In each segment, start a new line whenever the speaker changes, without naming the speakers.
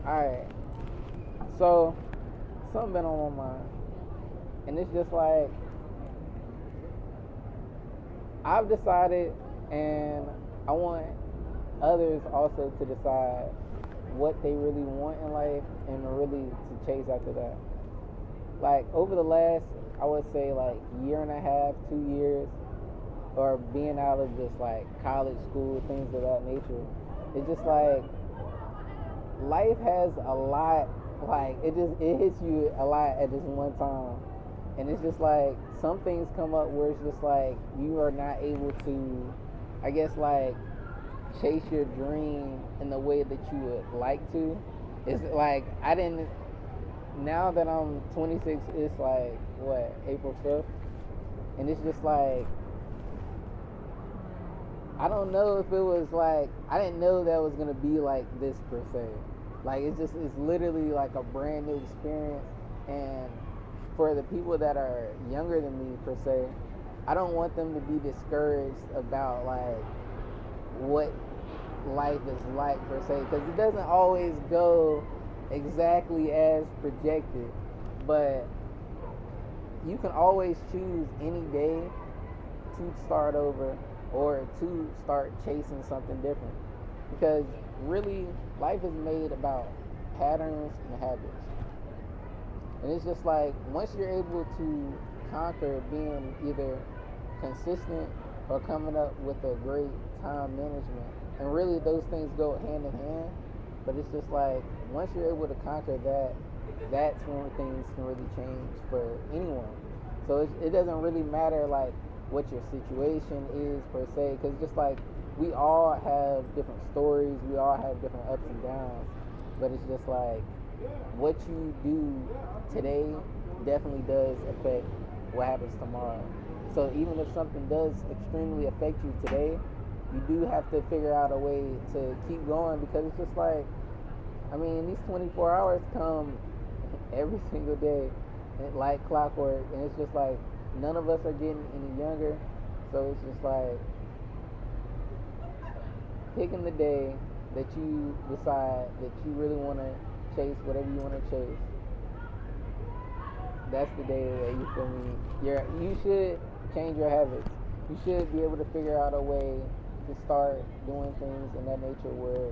Alright, so something been on my mind, and it's just like I've decided, and I want others also to decide what they really want in life and really to chase after that. Like over the last, I would say like year and a half, 2 years, or being out of just like college, school, things of that nature, it's just like life has a lot, like it hits you a lot at this one time, and it's just like some things come up where it's just like you are not able to, I guess, like chase your dream in the way that you would like to. It's like I didn't. Now that I'm 26, it's like what, April 5th, and it's just like I don't know if it was like I didn't know that was gonna be like this per se. Like it's literally like a brand new experience, and for the people that are younger than me per se, I don't want them to be discouraged about like what life is like per se, because it doesn't always go exactly as projected, but you can always choose any day to start over or to start chasing something different, because really life is made about patterns and habits, and it's just like once you're able to conquer being either consistent or coming up with a great time management, and really those things go hand in hand, but it's just like once you're able to conquer that, that's when things can really change for anyone. So it doesn't really matter like what your situation is per se, because just like we all have different stories, we all have different ups and downs, but it's just like what you do today definitely does affect what happens tomorrow. So even if something does extremely affect you today, you do have to figure out a way to keep going, because it's just like, I mean, these 24 hours come every single day like clockwork, and it's just like none of us are getting any younger, so it's just like picking the day that you decide that you really want to chase whatever you want to chase. That's the day that you feel me. You should change your habits. You should be able to figure out a way to start doing things in that nature where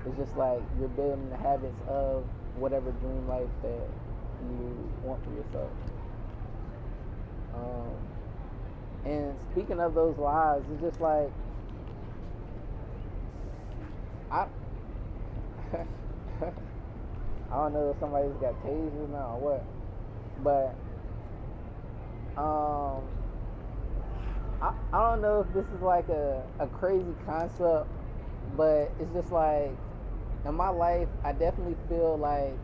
it's just like you're building the habits of whatever dream life that you want for yourself. And speaking of those lives, it's just like I I don't know if somebody's got tasers now or what, but I don't know if this is like a crazy concept, but it's just like in my life I definitely feel like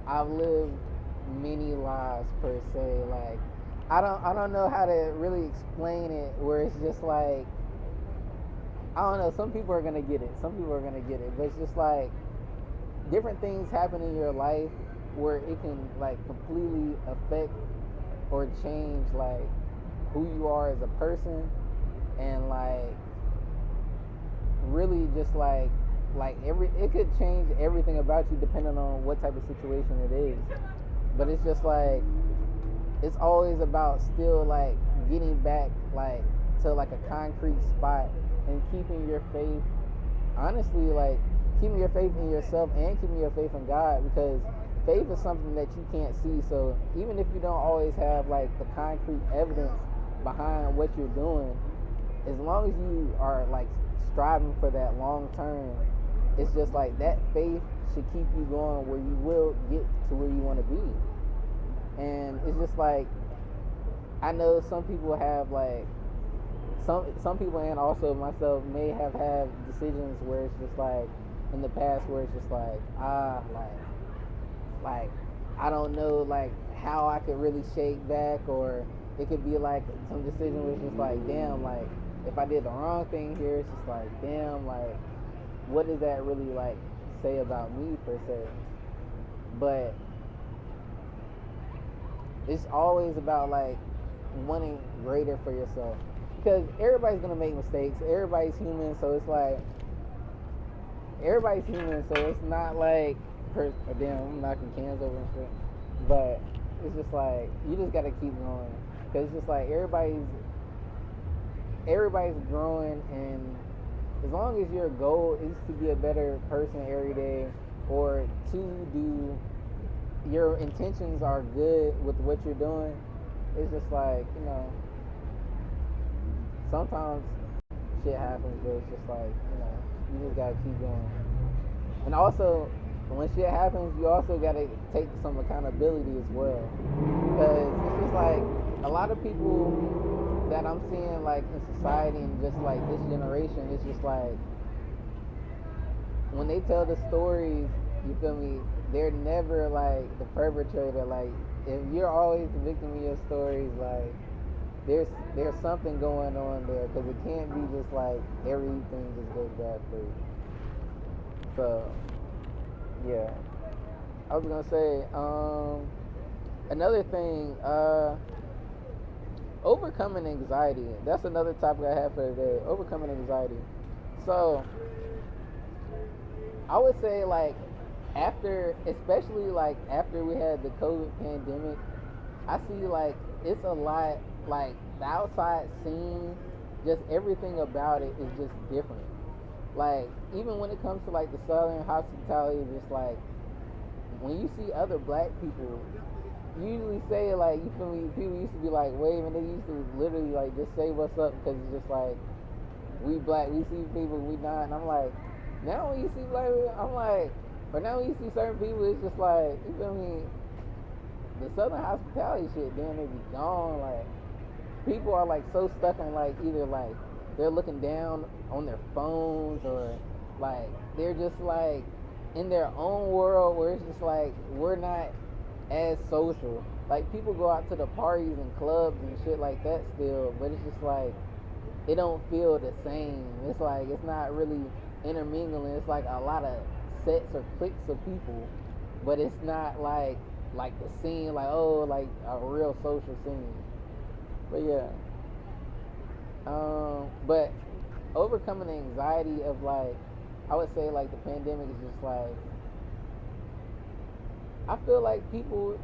I've lived many lives per se. Like I don't know how to really explain it, where it's just like I don't know, some people are gonna get it, but it's just like different things happen in your life where it can like completely affect or change like who you are as a person, and like really just like it could change everything about you depending on what type of situation it is. But it's just like it's always about still like getting back like to like a concrete spot and keeping your faith, honestly, like keeping your faith in yourself and keeping your faith in God, because faith is something that you can't see. So even if you don't always have like the concrete evidence behind what you're doing, as long as you are like striving for that long term, it's just like that faith should keep you going where you will get to where you want to be. And it's just like I know some people have like some people, and also myself, may have had decisions where it's just like in the past where it's just like like I don't know like how I could really shake back, or it could be like some decision where it's just like, damn, like if I did the wrong thing here, it's just like, damn, like what does that really like say about me per se? But it's always about like wanting greater for yourself, because everybody's gonna make mistakes, everybody's human, so it's like everybody's human, so it's not like damn, I'm knocking cans over and shit. But it's just like you just gotta keep going, cause it's just like everybody's growing, and as long as your goal is to be a better person every day, or to do your intentions are good with what you're doing, it's just like, sometimes shit happens, but it's just like, you just gotta keep going. And also, when shit happens, you also gotta take some accountability as well, because it's just like a lot of people that I'm seeing like in society and just like this generation, it's just like when they tell the stories, you feel me, they're never like the perpetrator. Like, if you're always the victim of your stories, like there's something going on there, because it can't be just like everything just goes bad for you. So yeah, I was gonna say another thing, overcoming anxiety. That's another topic I have for today. Overcoming anxiety. So I would say, like, especially like after we had the COVID pandemic, I see like it's a lot, like the outside scene, just everything about it is just different. Like, even when it comes to like the Southern hospitality, just like when you see other black people, usually say, like, you feel me, people used to be like waving, they used to literally like just say what's up, because it's just like, we black, we see people, we not. And I'm like, now when you see black people, I'm like, but now when you see certain people, it's just like, you feel me, the Southern hospitality shit, damn, it be gone. Like, people are like so stuck on like either like they're looking down on their phones, or like they're just like in their own world, where it's just like we're not as social. Like, people go out to the parties and clubs and shit like that still, but it's just like it don't feel the same. It's like it's not really intermingling. It's like a lot of sets or cliques of people, but it's not like the scene, like, oh, like a real social scene. But yeah, but overcoming the anxiety of, like, I would say like the pandemic is just like, I feel like people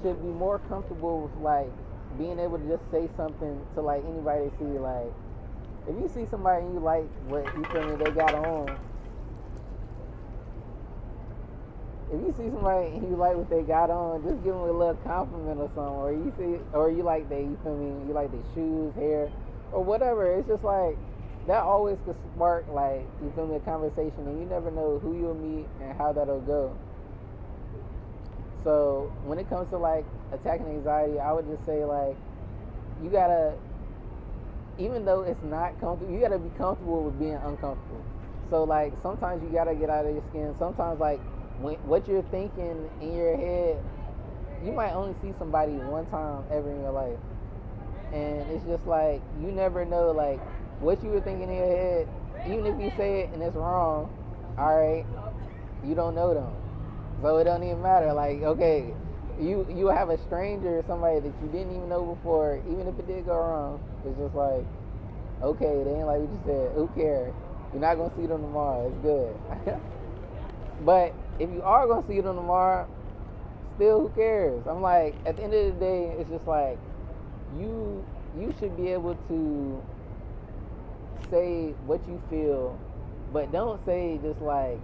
should be more comfortable with like being able to just say something to like anybody they see. Like, if you see somebody and you like what, you feel me, they got on, if you see somebody and you like what they got on, just give them a little compliment or something. Or you like you feel me, you like their shoes, hair, or whatever. It's just like, that always could spark, like, you feel me, a conversation, and you never know who you'll meet and how that'll go. So when it comes to like attacking anxiety, I would just say, like, you gotta, even though it's not comfortable, you gotta be comfortable with being uncomfortable. So like, sometimes you gotta get out of your skin. Sometimes, like, what you're thinking in your head, you might only see somebody one time ever in your life, and it's just like, you never know, like, what you were thinking in your head. Even if you say it and it's wrong, all right, you don't know them, so it don't even matter. Like, okay, you have a stranger or somebody that you didn't even know before, even if it did go wrong, it's just like, okay, they ain't like what you said, who cares, you're not gonna see them tomorrow, it's good. But if you are gonna see them tomorrow, still, who cares? I'm like, at the end of the day, it's just like, you should be able to say what you feel, but don't say just like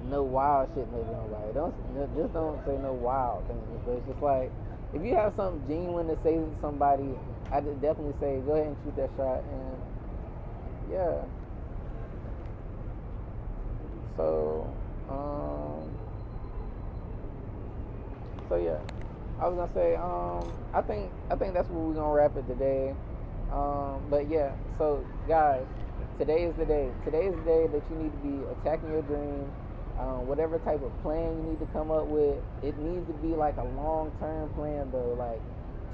no wild shit to nobody. Don't say no wild things. But it's just like, if you have something genuine to say to somebody, I definitely say go ahead and shoot that shot. And yeah, so yeah, I was gonna say, I think that's where we're gonna wrap it today. But yeah, so guys, today is the day. Today is the day that you need to be attacking your dreams. Whatever type of plan you need to come up with, it needs to be like a long-term plan though. Like,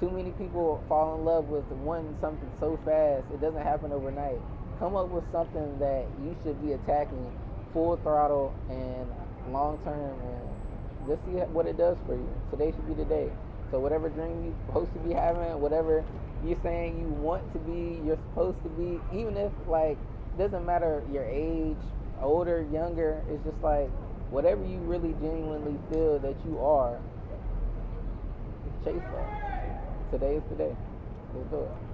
too many people fall in love with wanting something so fast, it doesn't happen overnight. Come up with something that you should be attacking full throttle and long-term, and just see what it does for you. Today should be the day. So whatever dream you're supposed to be having, whatever you're saying you want to be, you're supposed to be, even if like it doesn't matter your age, older, younger, it's just like whatever you really genuinely feel that you are, chase that. Today is the day. Let's do it.